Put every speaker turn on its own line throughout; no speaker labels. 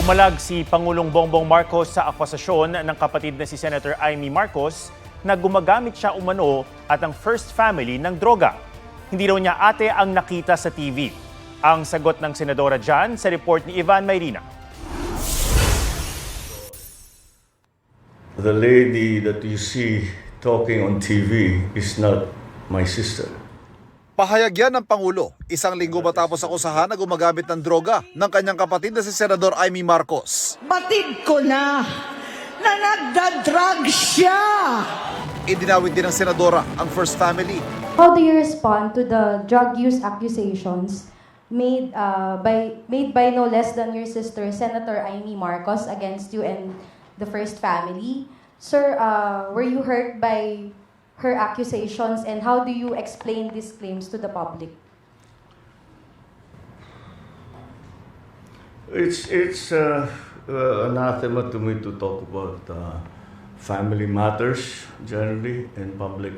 Bumalag si Pangulong Bongbong Marcos sa akusasyon ng kapatid na si Senator Amy Marcos na gumagamit siya umano at ang first family ng droga. Hindi raw niya ate ang nakita sa TV. Ang sagot ng senadora dyan sa report ni Ivan Mayrina.
The lady that you see talking on TV is not my sister.
Pahayag yan ng Pangulo, isang linggo matapos akusahan na gumagamit ng droga ng kanyang kapatid na si Senador Amy Marcos.
Batid ko na nagda-drug siya.
Idinawit din ng senadora ang first family.
How do you respond to the drug use accusations made by no less than your sister, Senator Amy Marcos, against you and the first family? Sir, were you hurt by her accusations, and how do you explain these claims to the public?
It's anathema to me to talk about family matters generally in public.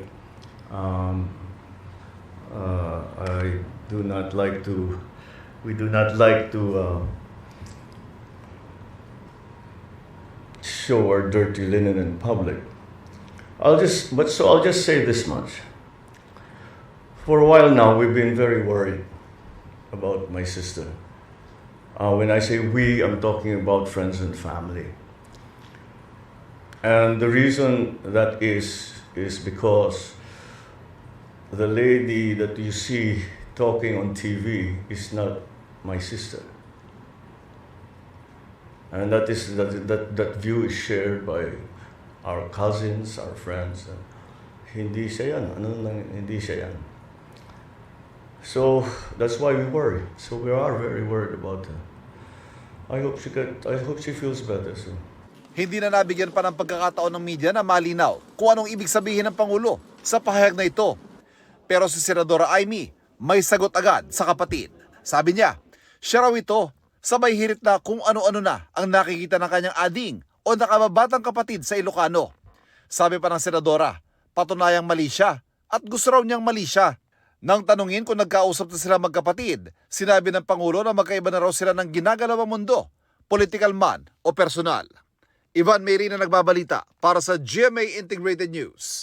We do not like to show our dirty linen in public. I'll just say this much. For a while now, we've been very worried about my sister. When I say we, I'm talking about friends and family. And the reason that is because the lady that you see talking on TV is not my sister. And that view is shared by our cousins, our friends. Hindi siya yan. Hindi siya yan. So that's why we worry. So we are very worried about her. I hope she feels better soon.
Hindi na nabigyan pa ng pagkakataon ng media na malinaw kung anong ibig sabihin ng Pangulo sa pahayag na ito. Pero si Senadora Amy may sagot agad sa kapatid. Sabi niya, siya raw ito, sabay hirit na kung ano-ano na ang nakikita ng kanyang ading o nakababatang kapatid sa Ilocano. Sabi pa ng senadora, patunayang mali siya at gusto raw niyang mali siya. Nang tanungin kung nagkausap na sila magkapatid, sinabi ng Pangulo na magkaiba na raw sila ng ginagalawang mundo, political man o personal. Ivan Mayrina nagbabalita para sa GMA Integrated News.